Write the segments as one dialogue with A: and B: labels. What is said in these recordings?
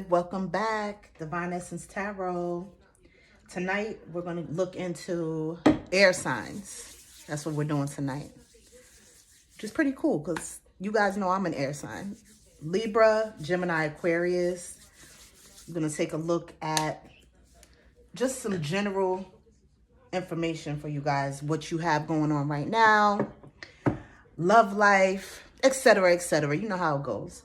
A: collective, welcome back. Divine Essence Tarot. Tonight we're going to look into air signs. That's what we're doing tonight, which is pretty cool because you guys know I'm an air sign. Libra, Gemini, Aquarius. I'm going to take a look at just some general information for you guys, what you have going on right now, love life, etc., etc. You know how it goes.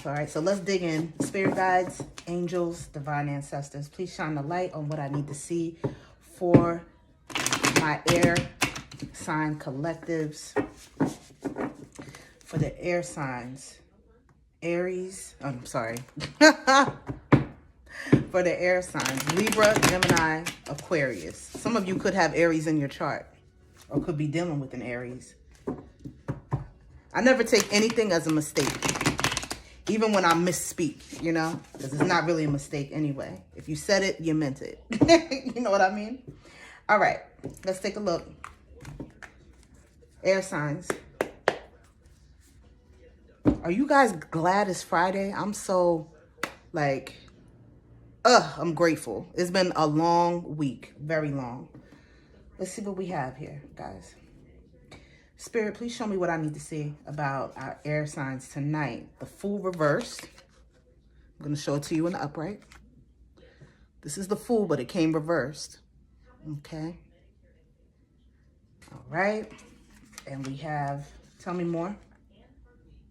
A: All right, so let's dig in. Spirit guides, angels, divine ancestors, please shine the light on what I need to see for my air sign collectives. For the air signs, Aries, I'm sorry. For the air signs, Libra, Gemini, Aquarius. Some of you could have Aries in your chart or could be dealing with an Aries. I never take anything as a mistake. Even when I misspeak, you know, because it's not really a mistake anyway. If you said it, you meant it. You know what I mean? All right, let's take a look. Air signs. Are you guys glad it's Friday? I'm so, like, I'm grateful. It's been a long week, very long. Let's see what we have here, guys. Spirit, please show me what I need to see about our air signs tonight. The Fool reversed. I'm going to show it to you in the upright. This is the Fool, but it came reversed. Okay. All right. And we have, tell me more.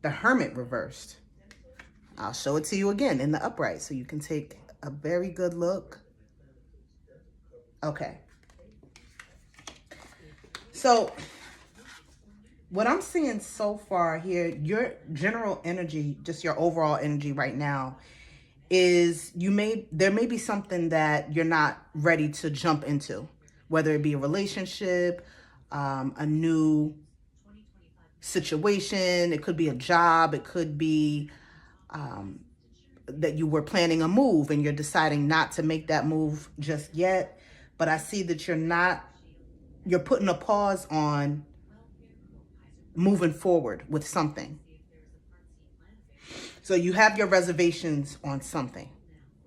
A: The Hermit reversed. I'll show it to you again in the upright so you can take a very good look. Okay. So what I'm seeing so far here, your general energy, just your overall energy right now, is there may be something that you're not ready to jump into, whether it be a relationship, a new situation, it could be a job, it could be that you were planning a move and you're deciding not to make that move just yet. But I see that you're putting a pause on moving forward with something. So you have your reservations on something,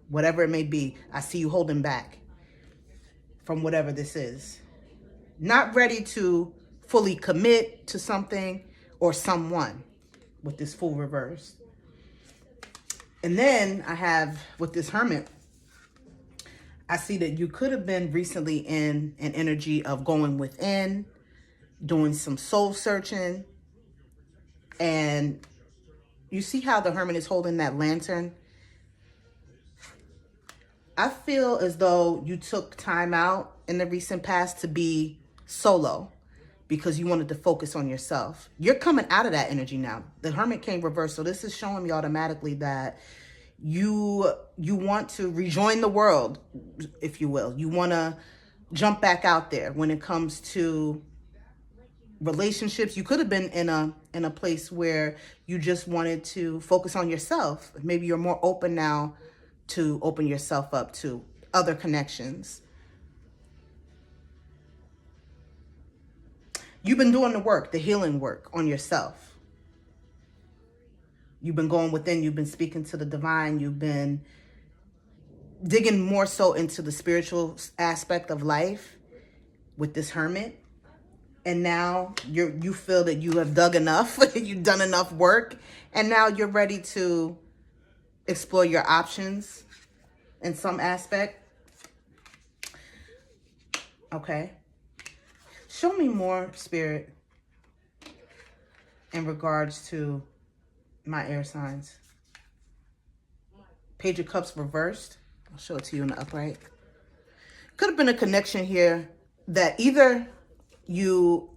A: whatever it may be. I see you holding back from whatever this is. Not ready to fully commit to something or someone with this Fool reverse. And then I have with this Hermit, I see that you could have been recently in an energy of going within, doing some soul searching. And you see how the Hermit is holding that lantern? I feel as though you took time out in the recent past to be solo because you wanted to focus on yourself. You're coming out of that energy now. The Hermit came reversed. So this is showing me automatically that you want to rejoin the world, if you will. You want to jump back out there when it comes to relationships. You could have been in a place where you just wanted to focus on yourself. Maybe you're more open now to open yourself up to other connections. You've been doing the work, the healing work on yourself. You've been going within, you've been speaking to the divine, you've been digging more so into the spiritual aspect of life with this Hermit. And now you feel that you have dug enough, you've done enough work, and now you're ready to explore your options in some aspect. Okay. Show me more, Spirit, in regards to my air signs. Page of Cups reversed. I'll show it to you in the upright. Could have been a connection here that either you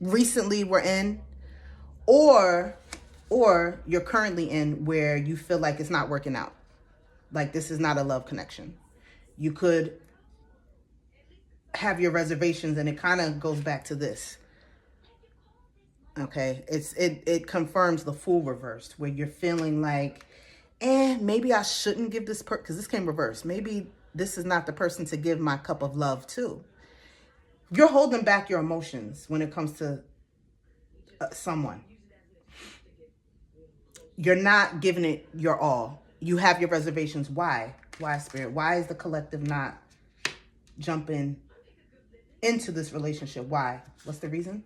A: recently were in or you're currently in where you feel like it's not working out. Like this is not a love connection. You could have your reservations and it kind of goes back to this. Okay, it confirms the Fool reversed where you're feeling like, maybe I shouldn't give this because this came reversed. Maybe this is not the person to give my cup of love to. You're holding back your emotions when it comes to someone. you're not giving it your all. You have your reservations. Why? Why, Spirit? Why is the collective not jumping into this relationship? Why? What's the reason?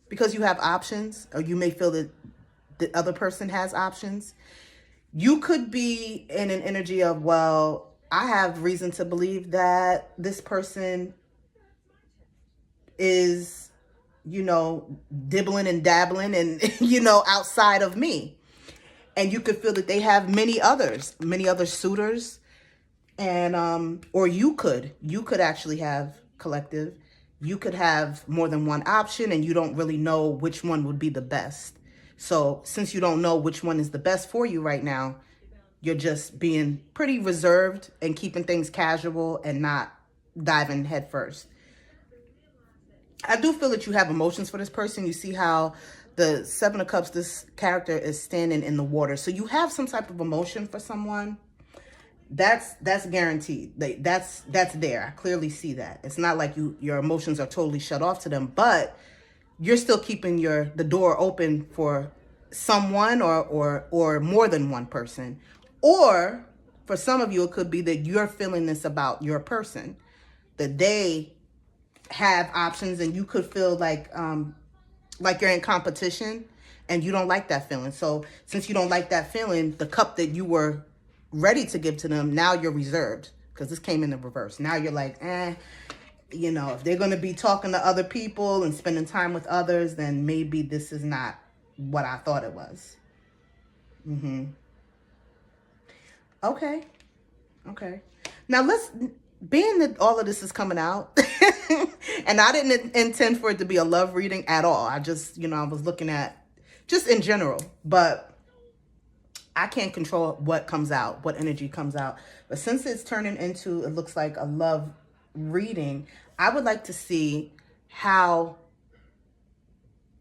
A: Because you have options, or you may feel that the other person has options. You could be in an energy of, well, I have reason to believe that this person is, you know, dibbling and dabbling and, you know, outside of me. And you could feel that they have many other suitors. And, or you could actually have, collective, you could have more than one option and you don't really know which one would be the best. So since you don't know which one is the best for you right now, you're just being pretty reserved and keeping things casual and not diving head first. I do feel that you have emotions for this person. You see how the Seven of Cups, this character is standing in the water. So you have some type of emotion for someone. That's guaranteed. That's there. I clearly see that. It's not like your emotions are totally shut off to them, but you're still keeping the door open for someone or more than one person. Or for some of you, it could be that you're feeling this about your person, that they have options, and you could feel like you're in competition and you don't like that feeling. So since you don't like that feeling, the cup that you were ready to give to them, now you're reserved, because this came in the reverse. Now you're like, you know, if they're going to be talking to other people and spending time with others, then maybe this is not what I thought it was. Okay. Now being that all of this is coming out, and I didn't intend for it to be a love reading at all. I just, you know, I was looking at just in general, but I can't control what comes out, what energy comes out. But since it's turning into, it looks like a love reading, I would like to see how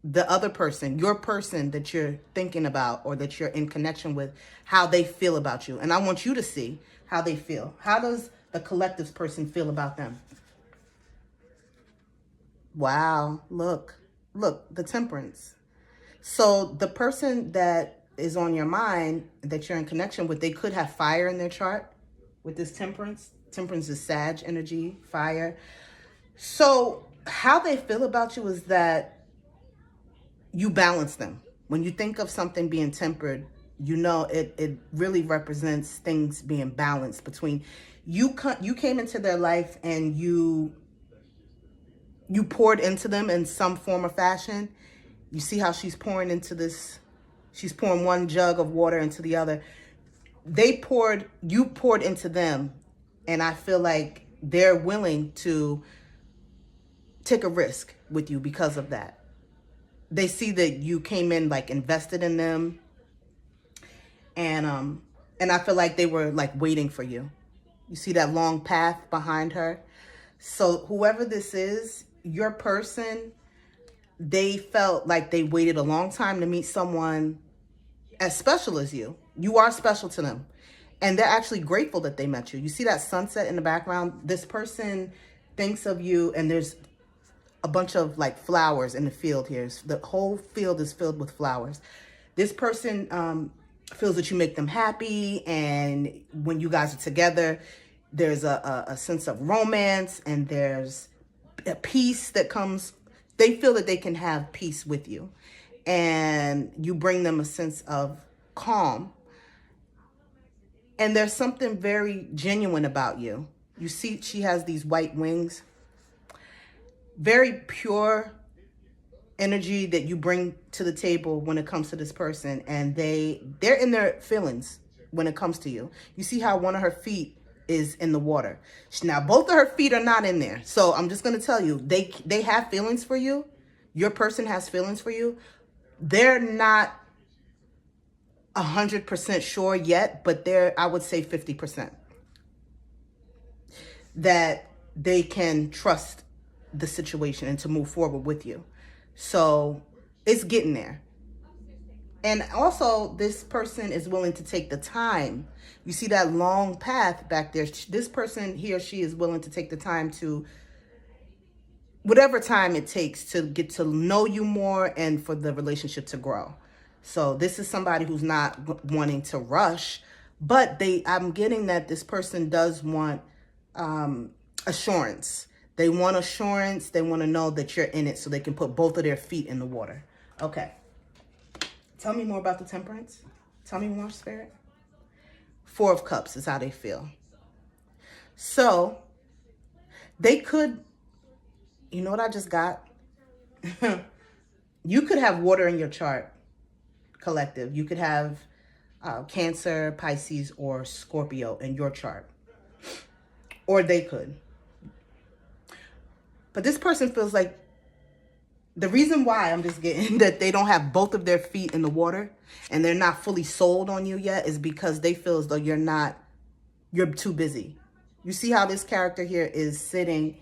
A: the other person, your person that you're thinking about or that you're in connection with, how they feel about you. And I want you to see how they feel. How does the collective person feel about them? Wow, look, the Temperance. So the person that is on your mind that you're in connection with, they could have fire in their chart with this Temperance. Temperance is Sag energy, fire. So how they feel about you is that you balance them. When you think of something being tempered, you know it really represents things being balanced between you came into their life and you poured into them in some form or fashion. You see how she's pouring into this, she's pouring one jug of water into the other. You poured into them, and I feel like they're willing to take a risk with you because of that. They see that you came in like invested in them, and I feel like they were like waiting for you. You see that long path behind her. So whoever this is, your person, they felt like they waited a long time to meet someone as special as you. You are special to them, and they're actually grateful that they met you. You see that sunset in the background? This person thinks of you, and there's a bunch of like flowers in the field here. The whole field is filled with flowers. This person feels that you make them happy, and when you guys are together, there's a sense of romance, and there's a peace that comes. They feel that they can have peace with you, and you bring them a sense of calm. And there's something very genuine about you. You see, she has these white wings. Very pure energy that you bring to the table when it comes to this person, and they're in their feelings when it comes to you. You see how one of her feet is in the water. Now both of her feet are not in there, so I'm just going to tell you, they have feelings for you. Your person has feelings for you. They're not 100% sure yet, but I would say 50% that they can trust the situation and to move forward with you. So it's getting there. And also, this person is willing to take the time. You see that long path back there. This person, he or she, is willing to take the time to, whatever time it takes to get to know you more and for the relationship to grow. So this is somebody who's not wanting to rush, but I'm getting that this person does want assurance. They want assurance. They want to know that you're in it so they can put both of their feet in the water. Okay. Tell me more about the Temperance. Tell me more, Spirit. Four of Cups is how they feel. So they could, you know what I just got? You could have water in your chart, collective. You could have Cancer, Pisces, or Scorpio in your chart. Or they could. But this person feels like the reason why I'm just getting that they don't have both of their feet in the water and they're not fully sold on you yet is because they feel as though you're too busy. You see how this character here is sitting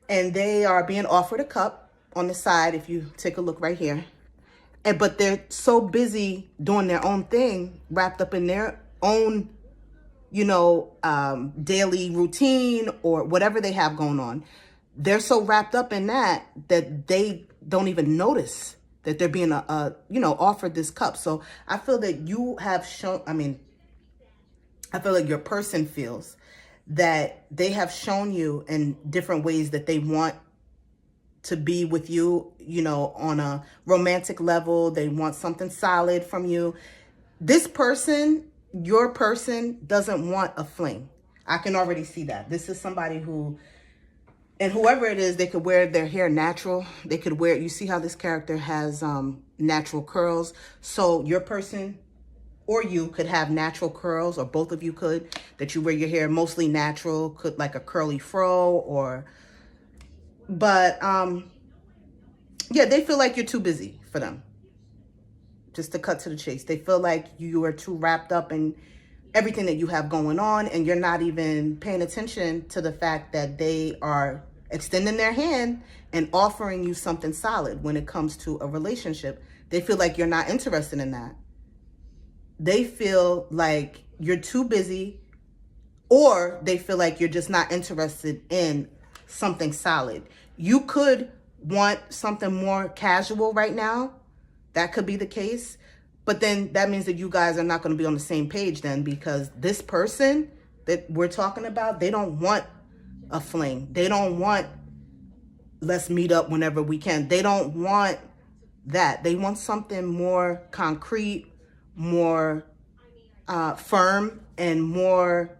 A: and they are being offered a cup on the side. If you take a look right here, but they're so busy doing their own thing, wrapped up in their own, daily routine or whatever they have going on. They're so wrapped up in that they don't even notice that they're being offered this cup. So I feel that you have shown, I feel like your person feels that they have shown you in different ways that they want to be with you, on a romantic level. They want something solid from you. This person, your person, doesn't want a fling. I can already see that. This is somebody who, and whoever it is, they could wear their hair natural. They could wear, you see how this character has natural curls. So your person or you could have natural curls, or both of you could, that you wear your hair mostly natural, could like a curly fro but yeah, they feel like you're too busy for them. Just to cut to the chase. They feel like you are too wrapped up in everything that you have going on, and you're not even paying attention to the fact that they are extending their hand and offering you something solid when it comes to a relationship. They feel like you're not interested in that. They feel like you're too busy, or they feel like you're just not interested in something solid. You could want something more casual right now. That could be the case. But then that means that you guys are not going to be on the same page then, because this person that we're talking about, they don't want a fling. They don't want, let's meet up whenever we can. They don't want that. They want something more concrete, more firm, and more,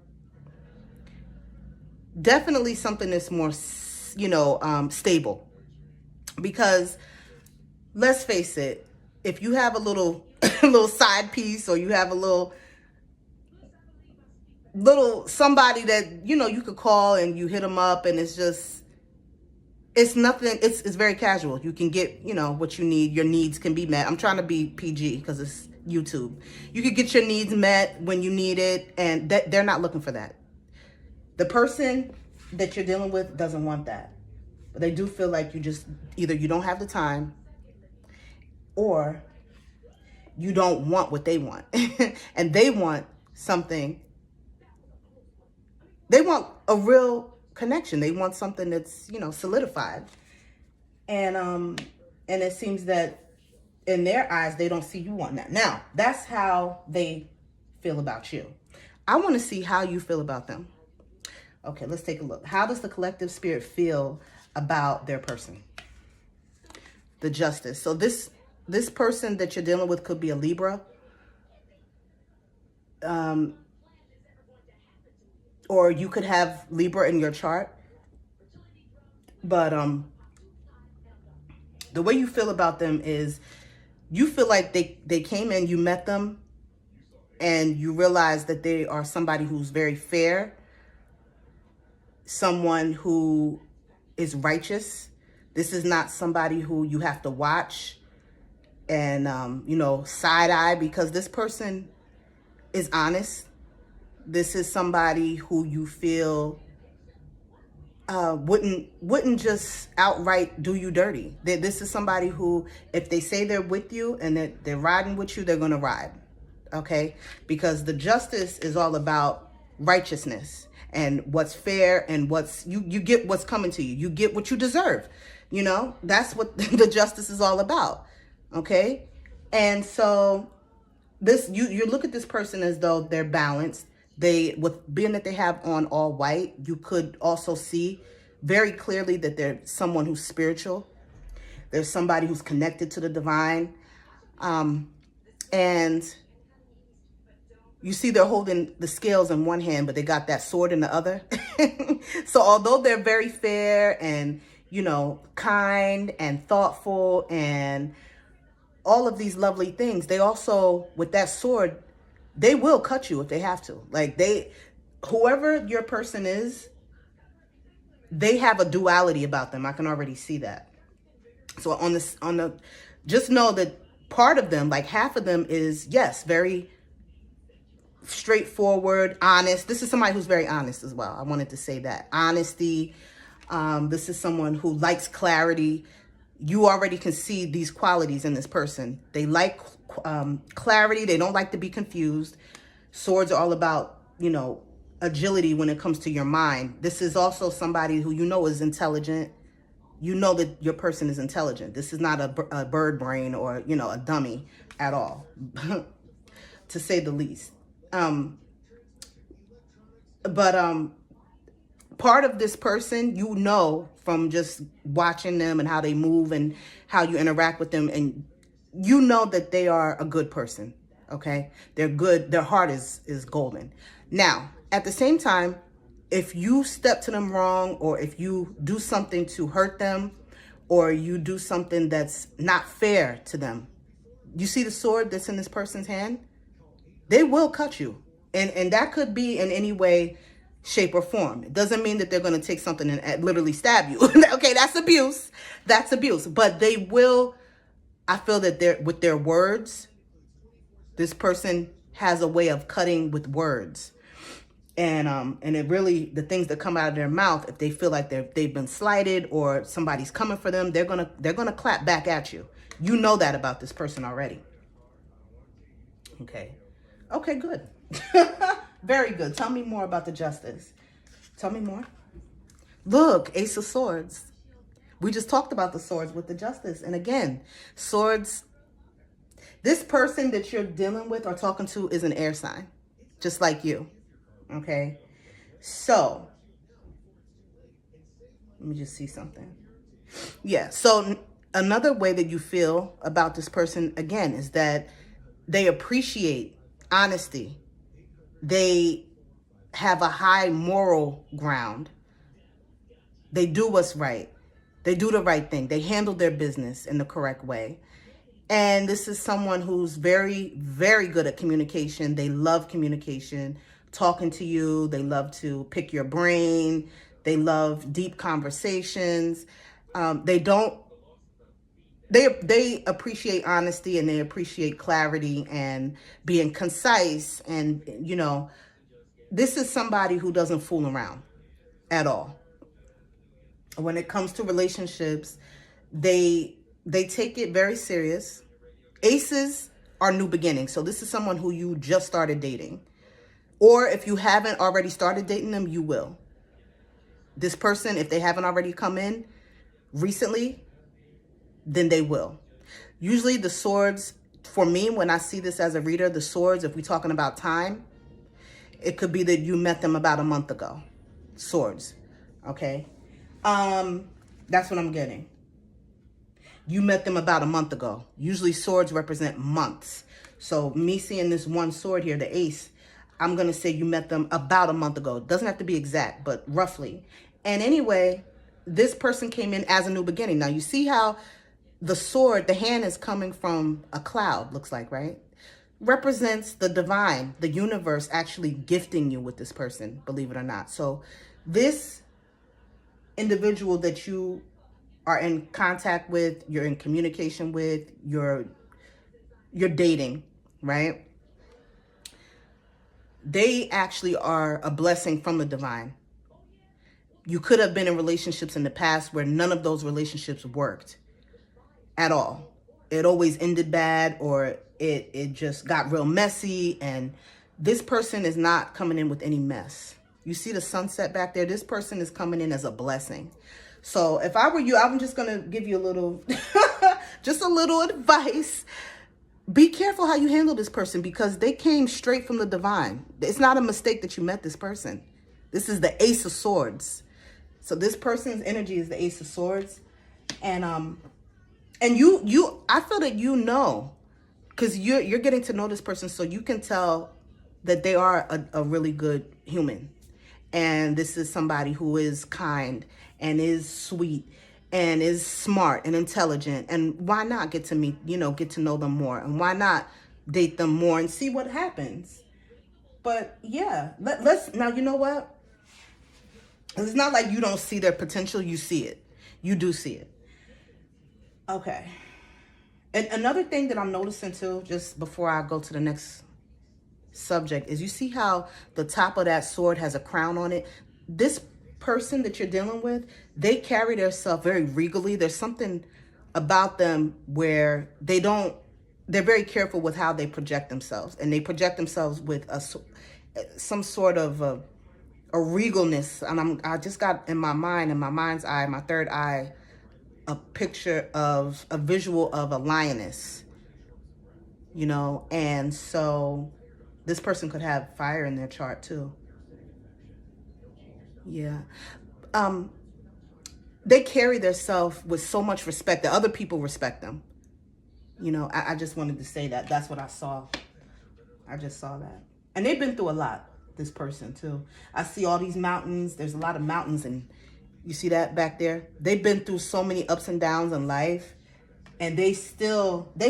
A: definitely something that's more, stable. Because let's face it, if you have a little side piece, or you have a little somebody that you could call and you hit them up, and it's nothing, it's very casual. You can get what you need. Your needs can be met. I'm trying to be PG because it's YouTube. You could get your needs met when you need it, and they're not looking for that. The person that you're dealing with doesn't want that. But they do feel like either you don't have the time, or you don't want what they want. And they want something. They want a real connection. They want something that's, solidified. And it seems that in their eyes, they don't see you wanting that. Now, that's how they feel about you. I want to see how you feel about them. Okay, let's take a look. How does the collective spirit feel about their person? The Justice. So this person that you're dealing with could be a Libra. Or you could have Libra in your chart. But the way you feel about them is you feel like they came in, you met them, and you realize that they are somebody who's very fair, someone who is righteous. This is not somebody who you have to watch and, side eye, because this person is honest. This is somebody who you feel wouldn't just outright do you dirty. This is somebody who, if they say they're with you and that they're riding with you, they're going to ride. Okay? Because the Justice is all about righteousness and what's fair, and you get what's coming to you. You get what you deserve. That's what the Justice is all about. Okay? And so this, you look at this person as though they're balanced. They, with being that they have on all white, you could also see very clearly that they're someone who's spiritual. There's somebody who's connected to the divine. And you see they're holding the scales in one hand, but they got that sword in the other. So although they're very fair and, you know, kind and thoughtful and all of these lovely things, they also, with that sword, they will cut you if they have to. Like whoever your person is, they have a duality about them. I can already see that. So just know that part of them, like half of them is, yes, very straightforward, honest. This is somebody who's very honest as well. I wanted to say that. Honesty. This is someone who likes clarity. You already can see these qualities in this person. They like clarity. They don't like to be confused. Swords are all about, you know, agility when it comes to your mind. This is also somebody who you know is intelligent. You know that your person is intelligent. This is not a bird brain or, you know, a dummy at all, to say the least. Part of this person, you know, from just watching them and how they move and how you interact with them, and you know that they are a good person, okay? They're good. Their heart is golden. Now, at the same time, if you step to them wrong, or if you do something to hurt them, or you do something that's not fair to them, you see the sword that's in this person's hand? They will cut you. And that could be in any way, shape, or form. It doesn't mean that they're going to take something and literally stab you. Okay, that's abuse. That's abuse. But they will, I feel that with their words, this person has a way of cutting with words. And it really, the things that come out of their mouth, if they feel like they've been slighted or somebody's coming for them, they're gonna clap back at you. You know that about this person already. Okay. Okay, good. Very good. Tell me more about the Justice. Tell me more. Look, Ace of Swords. We just talked about the swords with the Justice. And again, swords, this person that you're dealing with or talking to is an air sign, just like you. Okay, so let me just see something. Yeah, so another way that you feel about this person, again, is that they appreciate honesty. They have a high moral ground. They do what's right. They do the right thing. They handle their business in the correct way. And this is someone who's very, very good at communication. They love communication. Talking to you, they love to pick your brain, they love deep conversations. They appreciate honesty, and they appreciate clarity and being concise. And, you know, this is somebody who doesn't fool around at all. When it comes to relationships, they take it very serious. Aces are new beginnings. So this is someone who you just started dating. Or if you haven't already started dating them, you will. This person, if they haven't already come in recently, then they will. Usually the swords, for me, when I see this as a reader, the swords, if we're talking about time, it could be that you met them about a month ago. Swords, okay? That's what I'm getting. You met them about a month ago. Usually swords represent months. So me seeing this one sword here, the ace, I'm going to say you met them about a month ago. It doesn't have to be exact, but roughly. And anyway, this person came in as a new beginning. Now, you see how the sword, the hand is coming from a cloud, looks like, right? Represents the divine, the universe actually gifting you with this person, believe it or not. So this individual that you are in contact with, you're in communication with, you're dating, right? They actually are a blessing from the divine. You could have been in relationships in the past where none of those relationships worked at all. It always ended bad, or it just got real messy, and this person is not coming in with any mess. You see the sunset back there? This person is coming in as a blessing. So if I were you, I'm just going to give you a little, just a little advice. be careful how you handle this person, because they came straight from the divine. It's not a mistake that you met this person. This is the Ace of Swords. So this person's energy is the Ace of Swords. And I feel that you know, because you're getting to know this person, so you can tell that they are a really good human. And this is somebody who is kind and is sweet and is smart and intelligent. And why not get to meet, get to know them more? And why not date them more and see what happens? But yeah, let's, now, you know what? It's not like you don't see their potential. You see it. You do see it. Okay. And another thing that I'm noticing too, just before I go to the next subject, is you see how the top of that sword has a crown on it? This person that you're dealing with, they carry themselves very regally. There's something about them where they're very careful with how they project themselves, and they project themselves with some sort of a regalness. And I just got in my mind's eye, my third eye, a picture of a visual of a lioness, and so this person could have fire in their chart too. Yeah. They carry themselves with so much respect that other people respect them. I just wanted to say that. That's what I saw. I just saw that. And they've been through a lot, this person too. I see all these mountains. There's a lot of mountains, and you see that back there? They've been through so many ups and downs in life, and they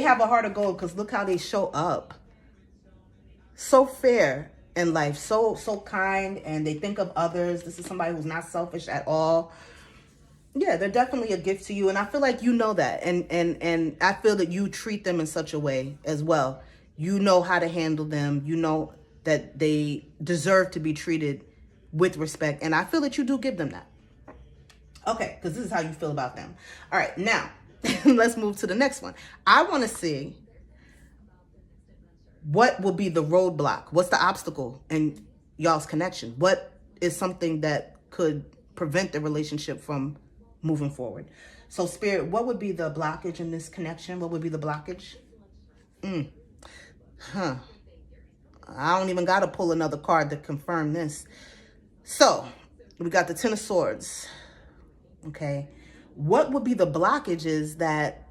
A: have a heart of gold, because look how they show up. So fair in life, so kind, and they think of others. This is somebody who's not selfish at all. Yeah, they're definitely a gift to you, and I feel like you know that, and I feel that you treat them in such a way as well. You know how to handle them. You know that they deserve to be treated with respect, and I feel that you do give them that. Okay, because this is how you feel about them. All right, now let's move to the next one. I want to see what will be the roadblock. What's the obstacle in y'all's connection? What is something that could prevent the relationship from moving forward? So Spirit, what would be the blockage in this connection? What would be the blockage? I don't even got to pull another card to confirm this. So we got the Ten of Swords. Okay. What would be the blockage is that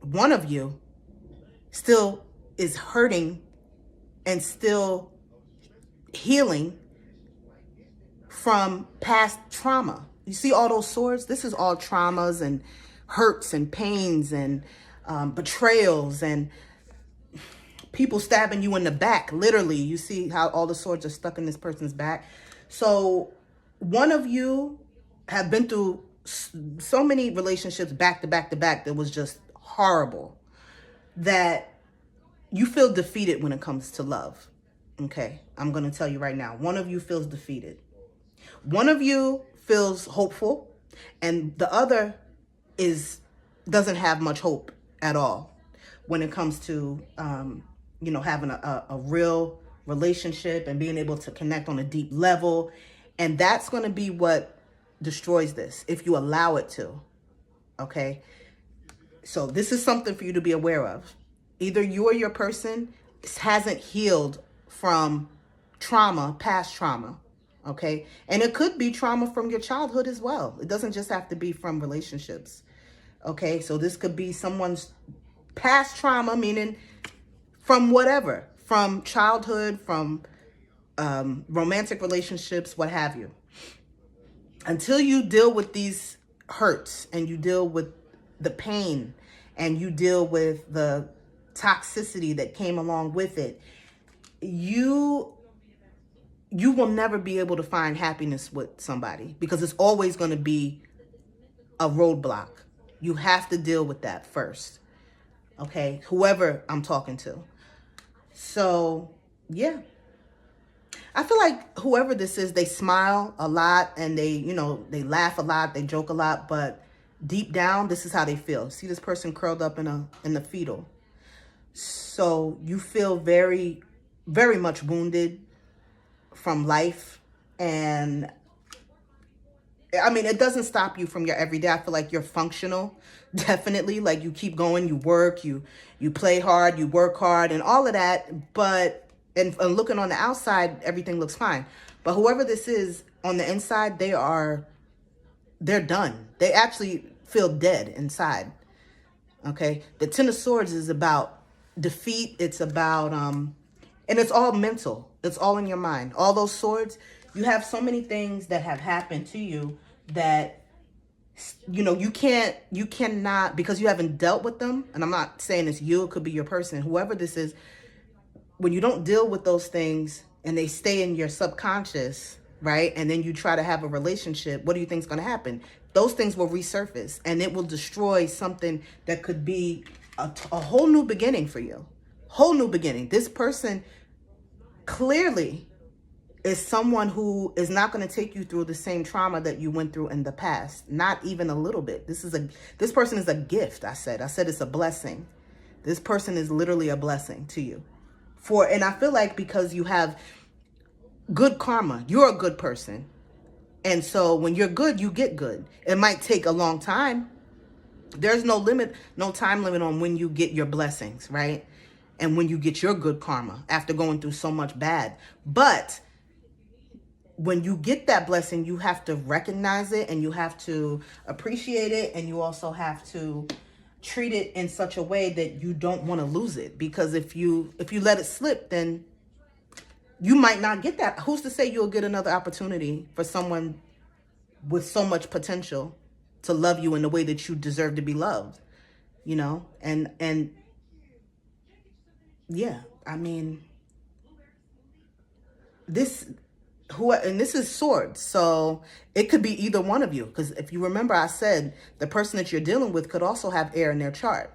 A: one of you still is hurting and still healing from past trauma. You see all those swords? This is all traumas and hurts and pains and betrayals and people stabbing you in the back. Literally, you see how all the swords are stuck in this person's back. So one of you have been through so many relationships back to back to back that was just horrible, that you feel defeated when it comes to love. Okay, I'm going to tell you right now. One of you feels defeated. One of you feels hopeful, and the other doesn't have much hope at all when it comes to having a real relationship and being able to connect on a deep level. And that's going to be what destroys this, if you allow it to. Okay, so this is something for you to be aware of. Either you or your person hasn't healed from trauma, past trauma. Okay, and it could be trauma from your childhood as well. It doesn't just have to be from relationships. Okay, so this could be someone's past trauma, meaning from whatever, from childhood, from romantic relationships, what have you. Until you deal with these hurts and you deal with the pain and you deal with the toxicity that came along with it, you will never be able to find happiness with somebody, because it's always going to be a roadblock. You have to deal with that first. Okay, whoever I'm talking to. So, yeah. I feel like whoever this is, they smile a lot and they laugh a lot, they joke a lot, but deep down, this is how they feel. See this person curled up in the fetal. So you feel very, very much wounded from life, and I mean, it doesn't stop you from your everyday. I feel like you're functional, definitely. Like you keep going, you work, you play hard, you work hard and all of that. But, and looking on the outside, everything looks fine. But whoever this is on the inside, they're done. They actually feel dead inside. Okay. The Ten of Swords is about defeat. It's about, and it's all mental. It's all in your mind. All those swords, you have so many things that have happened to you that, you know, you cannot, because you haven't dealt with them. And I'm not saying it's you, it could be your person, whoever this is. When you don't deal with those things and they stay in your subconscious, right? And then you try to have a relationship, what do you think is going to happen? Those things will resurface and it will destroy something that could be a whole new beginning for you. Whole new beginning. This person clearly is someone who is not going to take you through the same trauma that you went through in the past. Not even a little bit. This person is a gift. I said it's a blessing. This person is literally a blessing to you. And I feel like because you have good karma, you're a good person. And so when you're good, you get good. It might take a long time. There's no limit, no time limit on when you get your blessings, right? And when you get your good karma after going through so much bad. But when you get that blessing, you have to recognize it and you have to appreciate it. And you also have to treat it in such a way that you don't want to lose it. Because if you let it slip, then you might not get that. Who's to say you'll get another opportunity for someone with so much potential to love you in the way that you deserve to be loved, you know? And yeah, I mean, this is swords. So it could be either one of you. Because if you remember, I said the person that you're dealing with could also have air in their chart.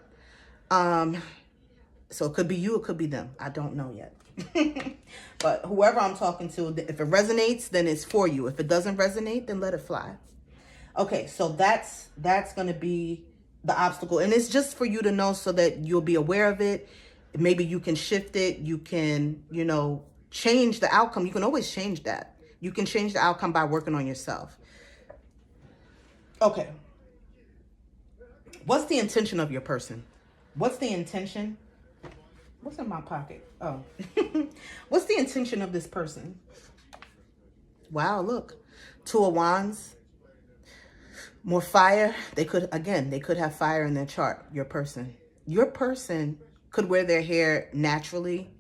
A: So it could be you, it could be them. I don't know yet. But whoever I'm talking to, if it resonates, then it's for you. If it doesn't resonate, then let it fly. Okay, so that's going to be the obstacle. And it's just for you to know so that you'll be aware of it. Maybe you can shift it. You can, you know, change the outcome. You can always change that. You can change the outcome by working on yourself. Okay. What's the intention of your person? What's the intention? What's in my pocket? Oh. What's the intention of this person? Wow, look. Two of Wands. More fire. They could have fire in their chart, your person. Your person could wear their hair naturally.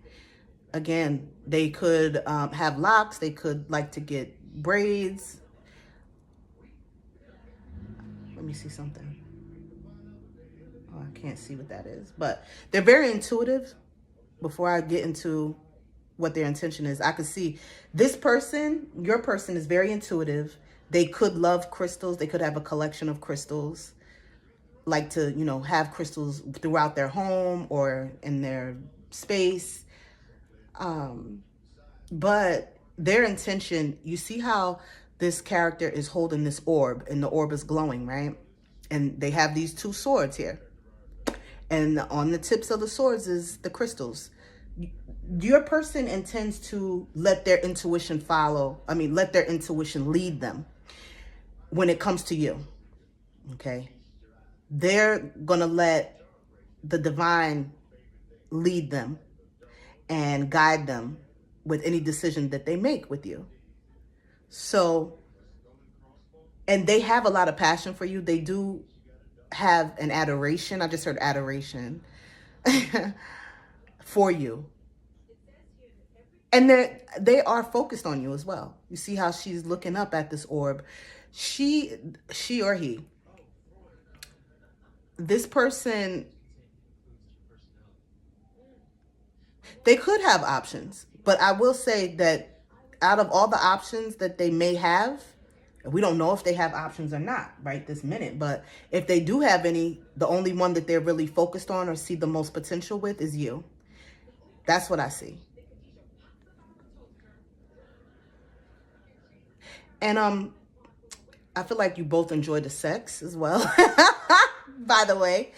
A: Again, they could have locks. They could like to get braids. Let me see something. Oh, I can't see what that is. But they're very intuitive. Before I get into what their intention is, I could see this person, your person, is very intuitive. They could love crystals. They could have a collection of crystals. Like to, you know, have crystals throughout their home or in their space. But their intention, you see how this character is holding this orb and the orb is glowing, right? And they have these two swords here. And on the tips of the swords is the crystals. Your person intends to let their intuition let their intuition lead them when it comes to you, okay? They're going to let the divine lead them and guide them with any decision that they make with you. So, and they have a lot of passion for you. They do have an adoration. I just heard adoration for you. And they are focused on you as well. You see how she's looking up at this orb. She or he. This person, they could have options. But I will say that out of all the options that they may have, we don't know if they have options or not right this minute. But if they do have any, the only one that they're really focused on or see the most potential with is you. That's what I see. And I feel like you both enjoy the sex as well, by the way.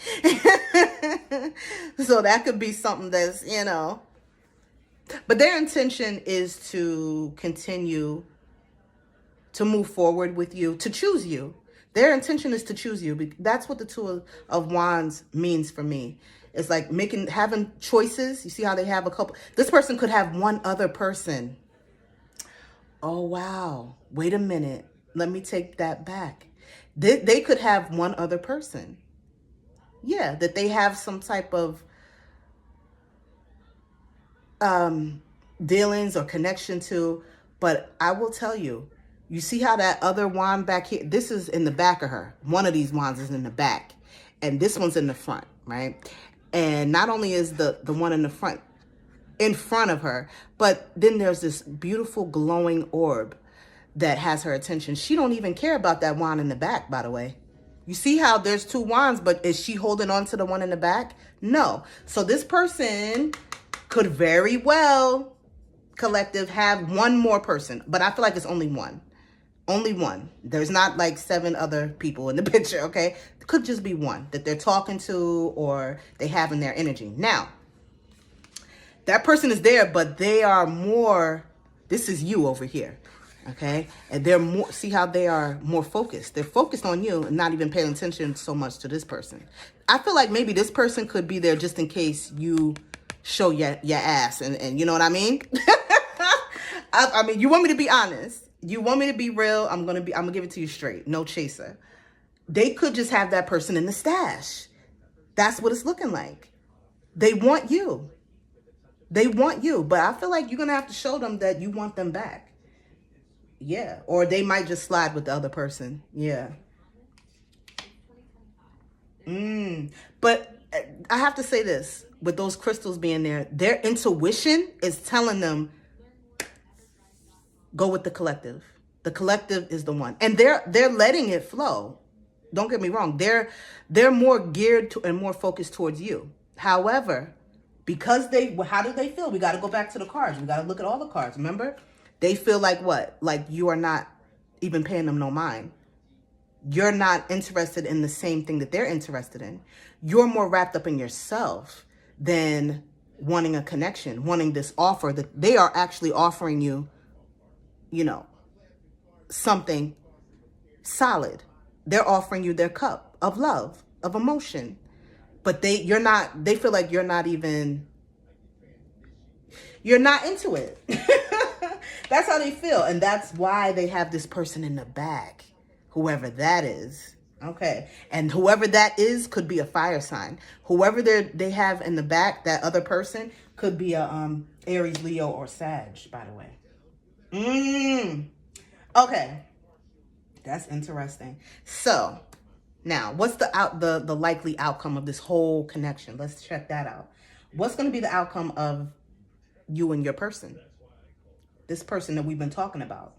A: So that could be something that's, you know. But their intention is to continue to move forward with you, to choose you. Their intention is to choose you. That's what the Two of Wands means for me. It's like having choices. You see how they have a couple. This person could have one other person. Oh, wow. Wait a minute. Let me take that back. They could have one other person. Yeah, that they have some type of dealings or connection to. But I will tell you, you see how that other wand back here, this is in the back of her. One of these wands is in the back and this one's in the front, right? And not only is the one in the front in front of her, but then there's this beautiful glowing orb that has her attention. She don't even care about that wand in the back, by the way. You see how there's two wands, but is she holding on to the one in the back? No. So this person could very well, collective, have one more person, but I feel like it's only one. Only one. There's not like 7 other people in the picture, okay? It could just be one that they're talking to or they have in their energy. Now, that person is there, but they are more, this is you over here, okay? And they're more, see how they are more focused. They're focused on you and not even paying attention so much to this person. I feel like maybe this person could be there just in case you show your ass and you know what I mean? I mean, you want me to be honest. You want me to be real, I'm gonna give it to you straight. No chaser. They could just have that person in the stash. That's what it's looking like. They want you. They want you. But I feel like you're gonna have to show them that you want them back. Yeah. Or they might just slide with the other person. Yeah. But I have to say this, with those crystals being there, their intuition is telling them, go with the collective. The collective is the one. And they're letting it flow. Don't get me wrong. They're more geared to and more focused towards you. However, because how do they feel? We got to go back to the cards. We got to look at all the cards. Remember? They feel like what? Like you are not even paying them no mind. You're not interested in the same thing that they're interested in. You're more wrapped up in yourself than wanting a connection, wanting this offer that they are actually offering you, you know, something solid. They're offering you their cup of love, of emotion. But they feel like you're not into it. That's how they feel. And that's why they have this person in the back, whoever that is. Okay. And whoever that is could be a fire sign. Whoever they have in the back, that other person could be a Aries, Leo, or Sag, by the way. Okay. That's interesting. So now what's the likely outcome of this whole connection? Let's check that out. What's going to be the outcome of you and your person? This person that we've been talking about.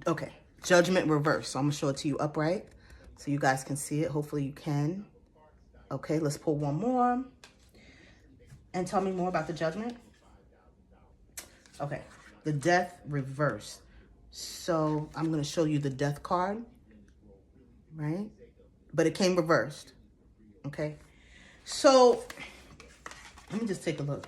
A: Okay. Judgment reverse. So I'm going to show it to you upright so you guys can see it. Hopefully you can. Okay. Let's pull one more. And tell me more about the Judgment. Okay. The Death reverse. So I'm going to show you the Death card. Right? But it came reversed. Okay. So let me just take a look.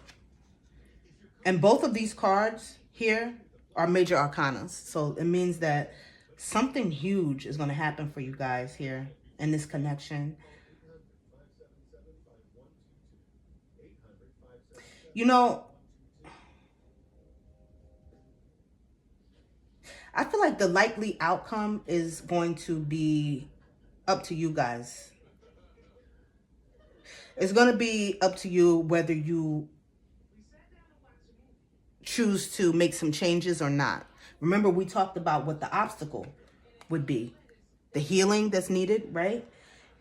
A: And both of these cards here are major arcanas. So it means that something huge is going to happen for you guys here in this connection. You know, I feel like the likely outcome is going to be up to you guys. It's going to be up to you whether you choose to make some changes or not. Remember, we talked about what the obstacle would be. The healing that's needed, right?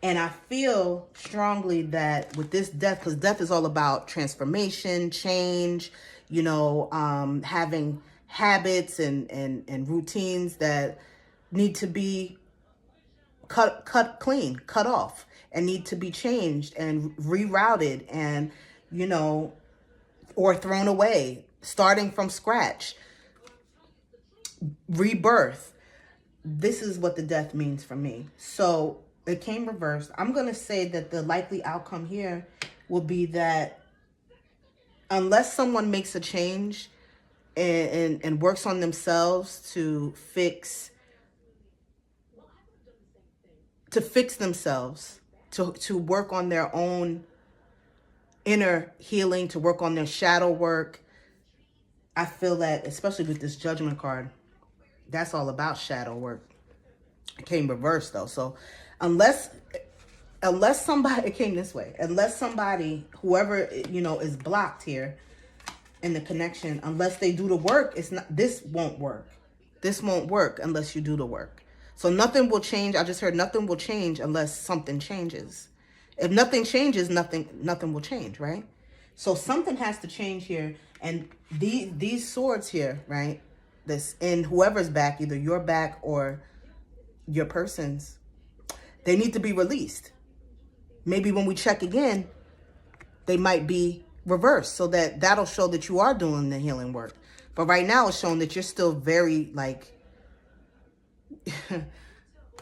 A: And I feel strongly that with this death, because death is all about transformation, change, you know, having habits and routines that need to be cut clean, cut off, and need to be changed and rerouted and, you know, or thrown away, starting from scratch, rebirth. This is what the death means for me. So it came reversed. I'm going to say that the likely outcome here will be that unless someone makes a change, and works on themselves to fix themselves, to work on their own inner healing, to work on their shadow work. I feel that, especially with this Judgment card, that's all about shadow work. It came reversed though. So unless somebody, it came this way, unless somebody, whoever, you know, is blocked here in the connection, unless they do the work, this won't work. This won't work unless you do the work. So nothing will change. I just heard nothing will change unless something changes. If nothing changes, nothing will change, right? So something has to change here. And these swords here, right? This, in whoever's back, either your back or your person's, they need to be released. Maybe when we check again, they might be reversed, so that'll show that you are doing the healing work. But right now it's showing that you're still very like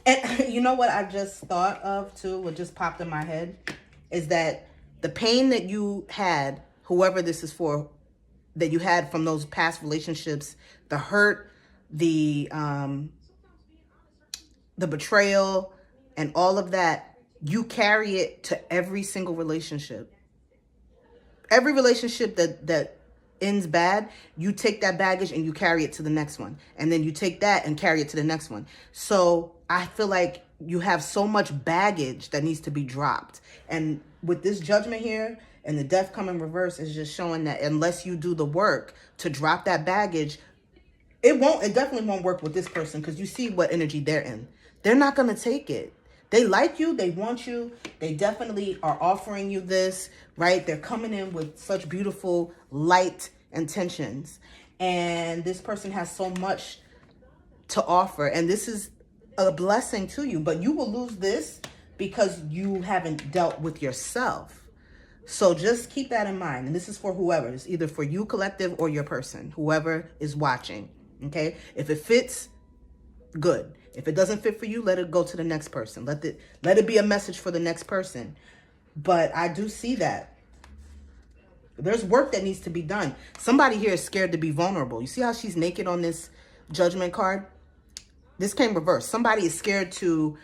A: and you know what I just thought of too, what just popped in my head, is that the pain that you had, whoever this is for, that you had from those past relationships, the hurt, the betrayal, and all of that, you carry it to every single relationship. Every relationship that ends bad, you take that baggage and you carry it to the next one. And then you take that and carry it to the next one. So I feel like you have so much baggage that needs to be dropped. And with this Judgment here and the Death coming reverse is just showing that unless you do the work to drop that baggage, it definitely won't work with this person, because you see what energy they're in. They're not going to take it. They like you. They want you. They definitely are offering you this, right? They're coming in with such beautiful light intentions. And this person has so much to offer. And this is a blessing to you. But you will lose this because you haven't dealt with yourself. So just keep that in mind. And this is for whoever. It's either for you, collective, or your person, whoever is watching. Okay? If it fits, good. If it doesn't fit for you, let it go to the next person. Let it be a message for the next person. But I do see that there's work that needs to be done. Somebody here is scared to be vulnerable. You see how she's naked on this Judgment card? This came reversed. Somebody is scared to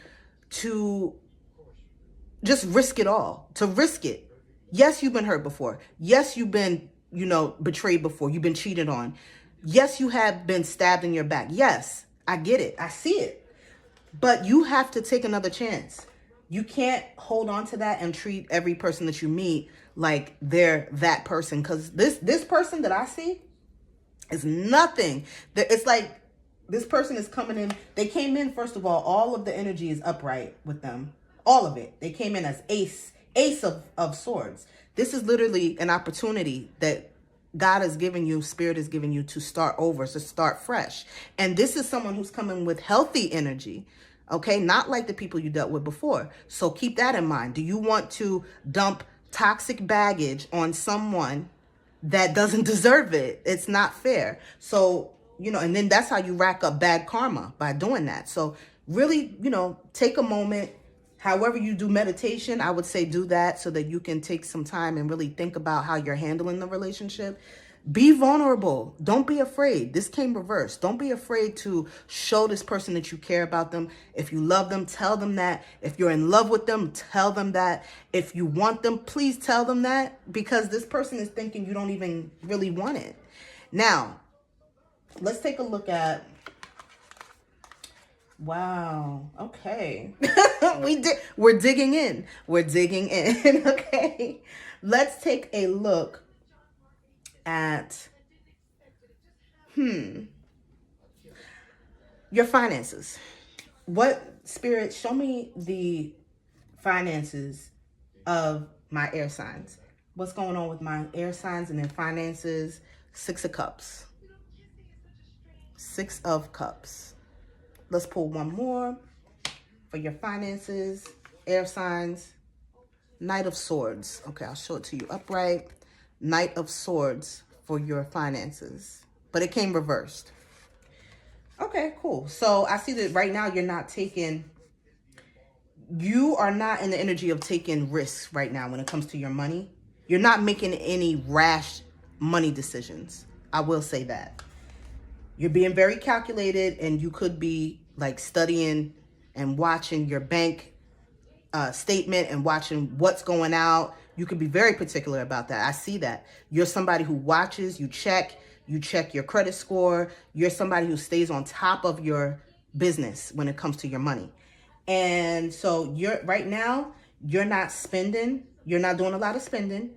A: just risk it all, to risk it. Yes, you've been hurt before. Yes, you've been, betrayed before. You've been cheated on. Yes, you have been stabbed in your back. Yes, I get it. I see it. But you have to take another chance. You can't hold on to that and treat every person that you meet like they're that person. Because this person that I see is nothing. It's like this person is coming in. They came in, first of all of the energy is upright with them. All of it. They came in as ace of swords. This is literally an opportunity that God is giving you, Spirit is giving you to start over, to start fresh. And this is someone who's coming with healthy energy, okay? Not like the people you dealt with before. So keep that in mind. Do you want to dump toxic baggage on someone that doesn't deserve it? It's not fair. So, and then that's how you rack up bad karma, by doing that. So really, take a moment. However you do meditation, I would say do that so that you can take some time and really think about how you're handling the relationship. Be vulnerable. Don't be afraid. This came reversed. Don't be afraid to show this person that you care about them. If you love them, tell them that. If you're in love with them, tell them that. If you want them, please tell them that, because this person is thinking you don't even really want it. Now, let's take a look at... Wow. Okay. We're digging in. We're digging in. Okay. Let's take a look at your finances. What, Spirit, show me the finances of my air signs. What's going on with my air signs and their finances? 6 of Cups. 6 of Cups. Let's pull one more for your finances, air signs. Knight of Swords. Okay, I'll show it to you upright. Knight of Swords for your finances. But it came reversed. Okay, cool. So I see that right now you are not in the energy of taking risks right now when it comes to your money. You're not making any rash money decisions. I will say that. You're being very calculated, and you could be like studying and watching your bank statement and watching what's going out. You could be very particular about that. I see that. You're somebody who watches, you check your credit score. You're somebody who stays on top of your business when it comes to your money. And so right now, you're not spending. You're not doing a lot of spending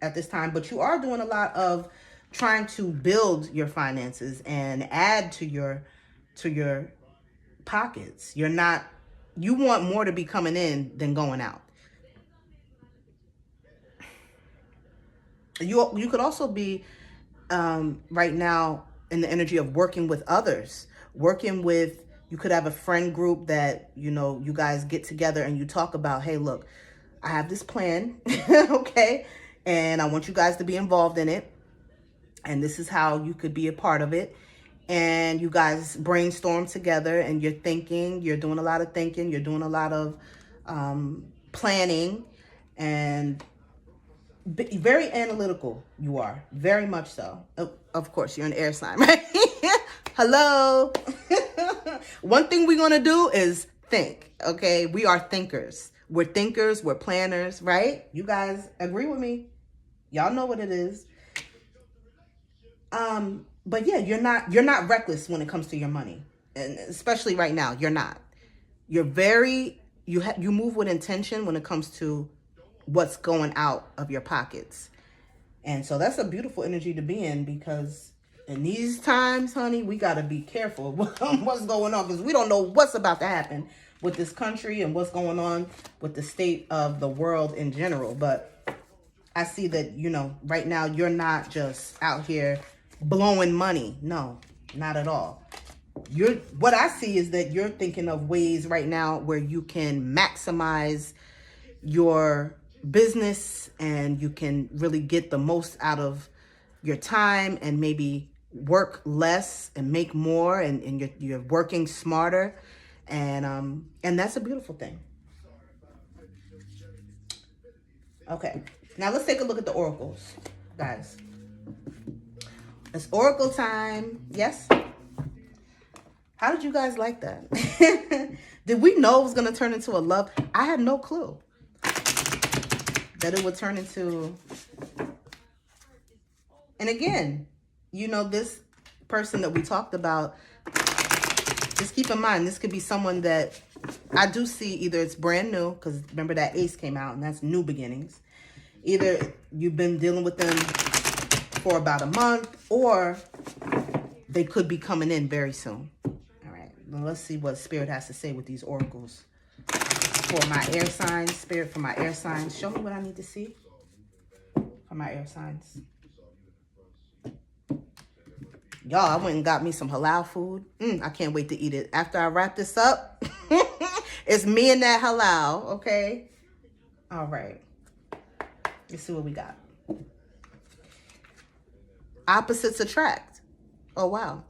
A: at this time, but you are doing a lot of trying to build your finances and add to your pockets. You want more to be coming in than going out. You could also be right now in the energy of working with others, you could have a friend group that, you guys get together and you talk about, hey, look, I have this plan, okay? And I want you guys to be involved in it. And this is how you could be a part of it. And you guys brainstorm together, and you're doing a lot of thinking, you're doing a lot of planning, and very analytical you are, very much so. Of course, you're an air sign, right? Hello. One thing we're going to do is think, okay? We are thinkers. We're thinkers, we're planners, right? You guys agree with me? Y'all know what it is. But yeah, you're not reckless when it comes to your money. And especially right now, you're not. You're you move with intention when it comes to what's going out of your pockets. And so that's a beautiful energy to be in, because in these times, honey, we got to be careful what's going on, because we don't know what's about to happen with this country and what's going on with the state of the world in general. But I see that, right now you're not just out here blowing money. No, not at all. What I see is that you're thinking of ways right now where you can maximize your business, and you can really get the most out of your time, and maybe work less and make more, and you're working smarter, and that's a beautiful thing. Okay, now let's take a look at the oracles, guys. It's oracle time. Yes. How did you guys like that? Did we know it was going to turn into a love? I had no clue that it would turn into. And again, this person that we talked about, just keep in mind, this could be someone that I do see. Either it's brand new, because remember that ace came out, and that's new beginnings. Either you've been dealing with them for about a month, or they could be coming in very soon. All right, well, let's see what Spirit has to say with these oracles. For my air signs, Spirit, for my air signs, show me what I need to see for my air signs. Y'all, I went and got me some halal food. I can't wait to eat it. After I wrap this up, it's me and that halal, okay? All right. Let's see what we got. Opposites attract. Oh, wow.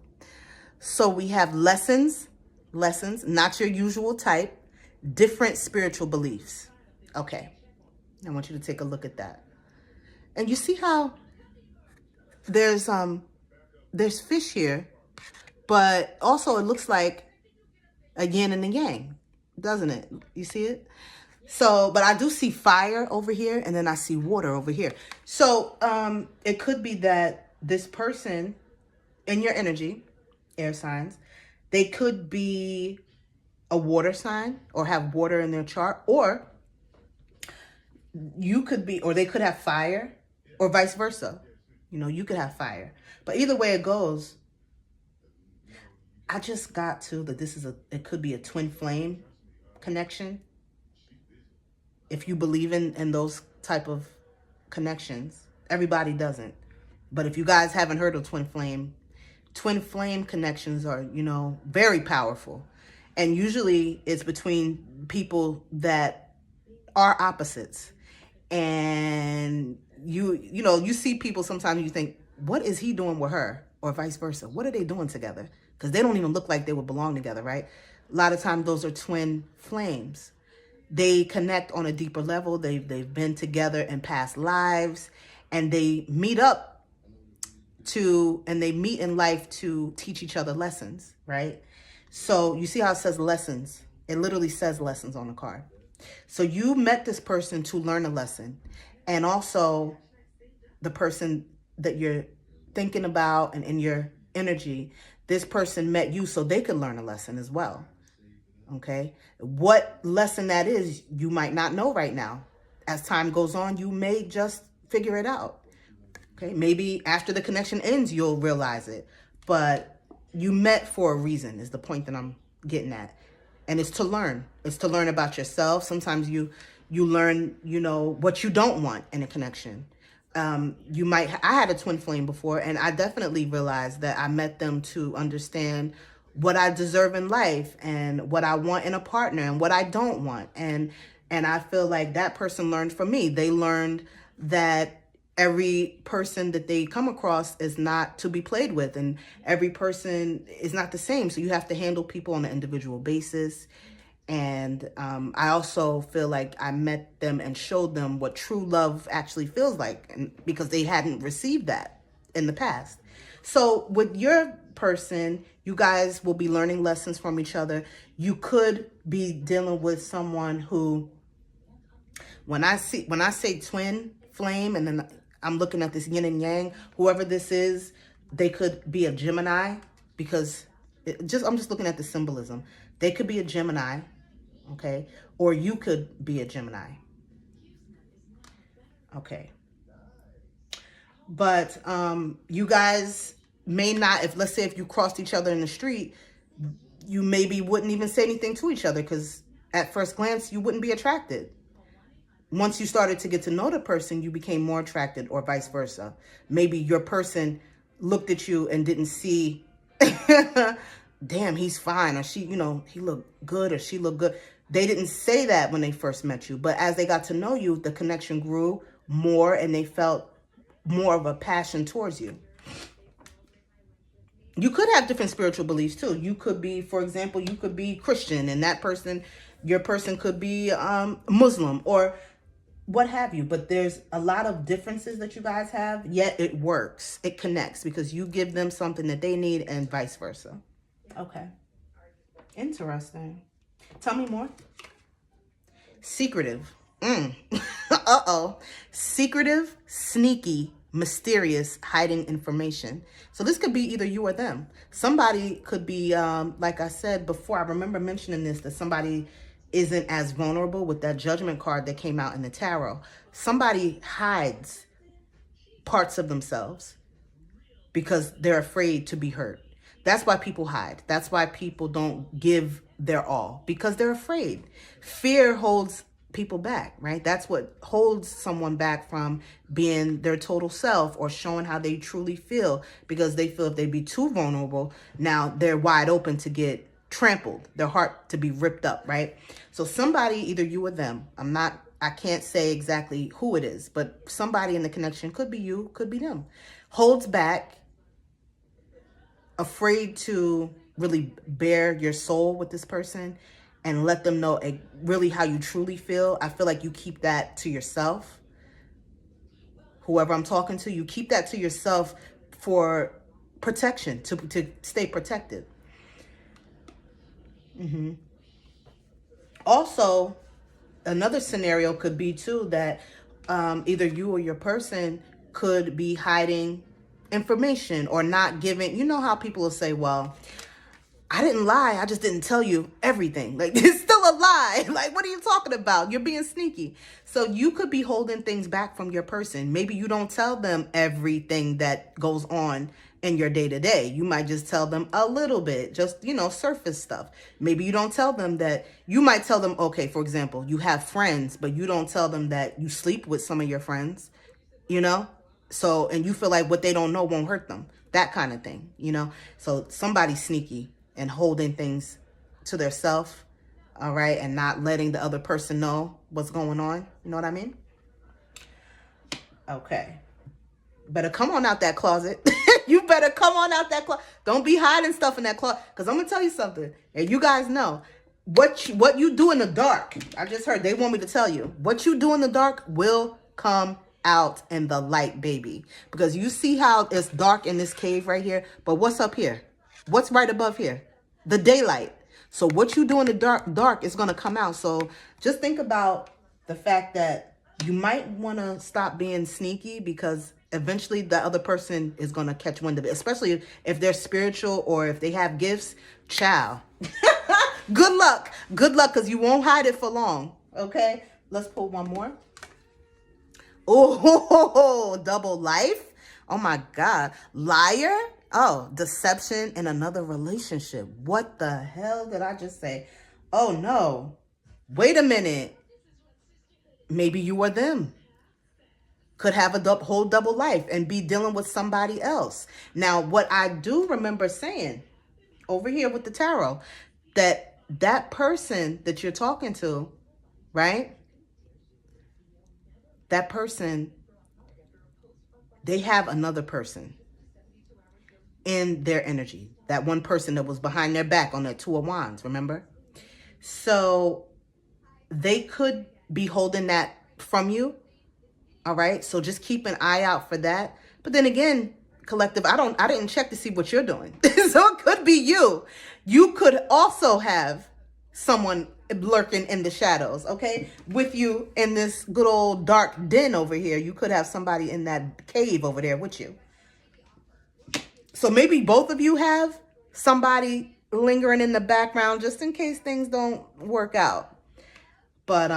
A: So we have lessons, not your usual type, different spiritual beliefs. Okay. I want you to take a look at that. And you see how there's fish here, but also it looks like a yin and a yang, doesn't it? You see it? So, but I do see fire over here, and then I see water over here. So, it could be that this person in your energy, air signs, they could be a water sign or have water in their chart, or you could be, or they could have fire, or vice versa. You could have fire. But either way it goes, I just got to that it could be a twin flame connection. If you believe in those type of connections, everybody doesn't. But if you guys haven't heard of twin flame connections are, very powerful. And usually it's between people that are opposites. And you see people sometimes, you think, what is he doing with her? Or vice versa. What are they doing together? Because they don't even look like they would belong together, right? A lot of times those are twin flames. They connect on a deeper level. They've been together in past lives, and they meet up and they meet in life to teach each other lessons, right? So you see how it says lessons? It literally says lessons on the card. So you met this person to learn a lesson, and also the person that you're thinking about and in your energy, this person met you so they could learn a lesson as well. Okay. What lesson that is, you might not know right now. As time goes on, you may just figure it out. Okay. Maybe after the connection ends, you'll realize it, but you met for a reason is the point that I'm getting at. And it's to learn. It's to learn about yourself. Sometimes you learn, what you don't want in a connection. I had a twin flame before, and I definitely realized that I met them to understand what I deserve in life and what I want in a partner and what I don't want. And I feel like that person learned from me. They learned that every person that they come across is not to be played with, and every person is not the same. So you have to handle people on an individual basis. And I also feel like I met them and showed them what true love actually feels like, and because they hadn't received that in the past. So with your person, you guys will be learning lessons from each other. You could be dealing with someone who, when I say twin flame, and then I'm looking at this yin and yang, whoever this is, they could be a Gemini, because I'm just looking at the symbolism. They could be a Gemini, okay? Or you could be a Gemini. Okay. But you guys may not, let's say if you crossed each other in the street, you maybe wouldn't even say anything to each other, because at first glance, you wouldn't be attracted. Once you started to get to know the person, you became more attracted, or vice versa. Maybe your person looked at you and didn't see, damn, he's fine, or she, he looked good, or she looked good. They didn't say that when they first met you, but as they got to know you, the connection grew more and they felt more of a passion towards you. You could have different spiritual beliefs too. You could be, for example, you could be Christian, and your person could be Muslim or what have you. But there's a lot of differences that you guys have, yet it works. It connects because you give them something that they need and vice versa. Okay. Interesting. Tell me more. Secretive. Uh-oh. Secretive, sneaky, mysterious, hiding information. So this could be either you or them. Somebody could be, like I said before, I remember mentioning this, that somebody isn't as vulnerable with that Judgment card that came out in the tarot. Somebody hides parts of themselves because they're afraid to be hurt. That's why people hide. That's why people don't give their all, because they're afraid. Fear holds people back, right? That's what holds someone back from being their total self or showing how they truly feel, because they feel if they be too vulnerable, now they're wide open to get trampled, their heart to be ripped up, right? So somebody, either you or them, I can't say exactly who it is, but somebody in the connection, could be you, could be them, holds back, afraid to really bare your soul with this person and let them know really how you truly feel. I feel like you keep that to yourself. Whoever I'm talking to, you keep that to yourself for protection, to stay protected. Also, another scenario could be too that either you or your person could be hiding information or not giving. You know how people will say, well, I didn't lie, I just didn't tell you everything. Like, it's still a lie. Like, what are you talking about? You're being sneaky. So you could be holding things back from your person. Maybe you don't tell them everything that goes on in your day-to-day. You might just tell them a little bit, just, surface stuff. Maybe you don't tell them that. You might tell them, okay, for example, you have friends, but you don't tell them that you sleep with some of your friends, So, and you feel like what they don't know won't hurt them. That kind of thing, So somebody's sneaky and holding things to their self, all right, and not letting the other person know what's going on. You know what I mean? Okay. Better come on out that closet. You better come on out that closet. Don't be hiding stuff in that closet. Because I'm going to tell you something. And you guys know, what you do in the dark, I just heard, they want me to tell you, what you do in the dark will come out in the light, baby. Because you see how it's dark in this cave right here. But what's up here? What's right above here? The daylight. So what you do in the dark is going to come out. So just think about the fact that you might want to stop being sneaky, because eventually the other person is going to catch wind of it, especially if they're spiritual or if they have gifts. Child. Good luck. Good luck, because you won't hide it for long. Okay, let's pull one more. Oh, double life. Oh my God. Liar. Oh, deception in another relationship. What the hell did I just say? Oh no. Wait a minute. Maybe you or them could have a whole double life and be dealing with somebody else. Now, what I do remember saying over here with the tarot, that person that you're talking to, right? That person, they have another person in their energy. That one person that was behind their back on that Two of Wands, remember? So they could be holding that from you. All right. So just keep an eye out for that. But then again, collective, I didn't check to see what you're doing. So it could be you. You could also have someone lurking in the shadows, okay, with you in this good old dark den over here. You could have somebody in that cave over there with you. So maybe both of you have somebody lingering in the background just in case things don't work out. But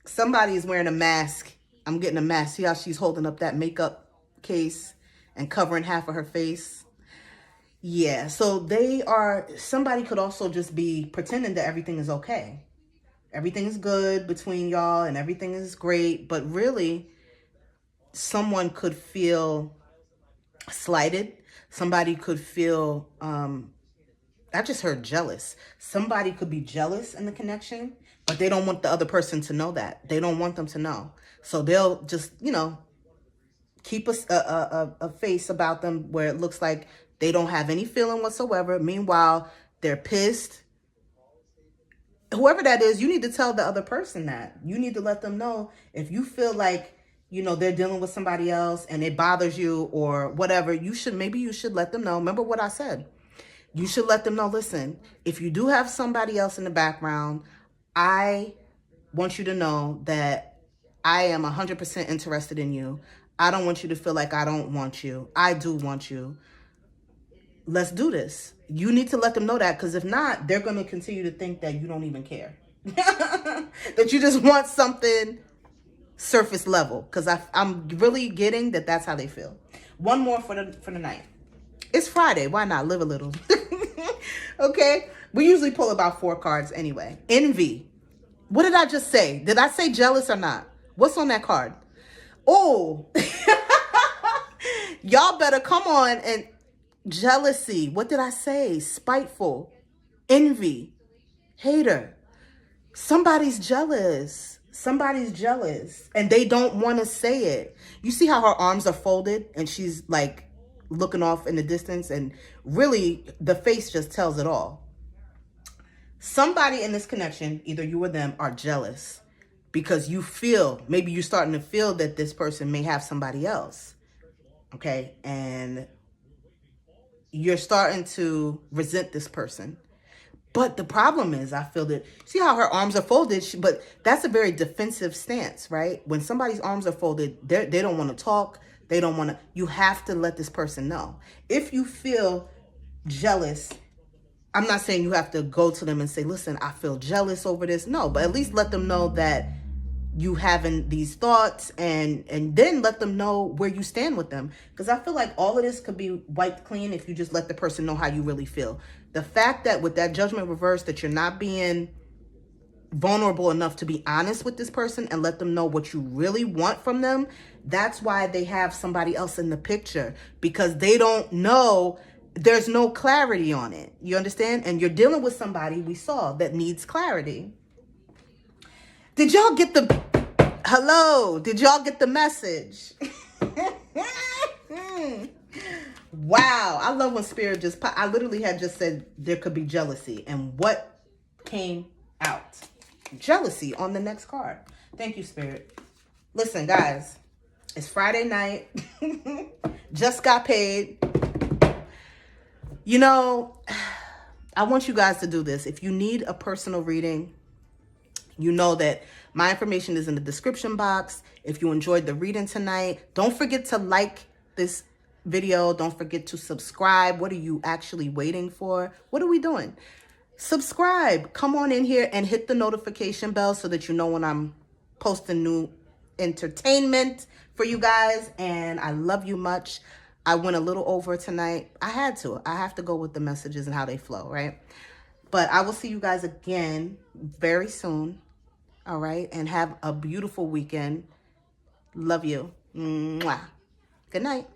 A: somebody is wearing a mask. I'm getting a mask. See how she's holding up that makeup case and covering half of her face? Yeah, so somebody could also just be pretending that everything is okay. Everything is good between y'all and everything is great. But really, someone could feel slighted. Somebody could feel, I just heard jealous. Somebody could be jealous in the connection, but they don't want the other person to know that. They don't want them to know. So they'll just, keep a face about them where it looks like they don't have any feeling whatsoever. Meanwhile, they're pissed. Whoever that is, you need to tell the other person that. You need to let them know if you feel like, they're dealing with somebody else and it bothers you or whatever. Maybe you should let them know. Remember what I said. You should let them know, listen, if you do have somebody else in the background, I want you to know that I am 100% interested in you. I don't want you to feel like I don't want you. I do want you. Let's do this. You need to let them know that, because if not, they're going to continue to think that you don't even care. That you just want something surface level, because I'm really getting that that's how they feel. One more for the night. It's Friday. Why not live a little? Okay. We usually pull about 4 cards anyway. Envy. What did I just say? Did I say jealous or not? What's on that card? Oh, y'all better come on. And jealousy. What did I say? Spiteful. Envy. Hater. Somebody's jealous. Somebody's jealous and they don't want to say it. You see how her arms are folded and she's like looking off in the distance, and really the face just tells it all. Somebody in this connection, either you or them, are jealous because maybe you're starting to feel that this person may have somebody else. Okay. And you're starting to resent this person. But the problem is, I feel that, see how her arms are folded, but that's a very defensive stance, right? When somebody's arms are folded, they don't want to talk. They don't want to, you have to let this person know. If you feel jealous, I'm not saying you have to go to them and say, listen, I feel jealous over this. No, but at least let them know that you having these thoughts, and then let them know where you stand with them. Because I feel like all of this could be wiped clean if you just let the person know how you really feel. The fact that with that judgment reverse, that you're not being vulnerable enough to be honest with this person and let them know what you really want from them, that's why they have somebody else in the picture, because they don't know. There's no clarity on it. You understand? And you're dealing with somebody, we saw, that needs clarity. Did y'all get hello? Did y'all get the message? Wow. I love when Spirit I literally had just said there could be jealousy. And what came out? Jealousy on the next card. Thank you, Spirit. Listen, guys, It's Friday night. Just got paid. You know, I want you guys to do this. If you need a personal reading, you know that my information is in the description box. If you enjoyed the reading tonight, don't forget to like this video. Don't forget to subscribe. What are you actually waiting for? What are we doing? Subscribe. Come on in here and hit the notification bell so that you know when I'm posting new entertainment for you guys. And I love you much. I went a little over tonight. I had to. I have to go with the messages and how they flow, right? But I will see you guys again very soon. All right. And have a beautiful weekend. Love you. Mwah. Good night.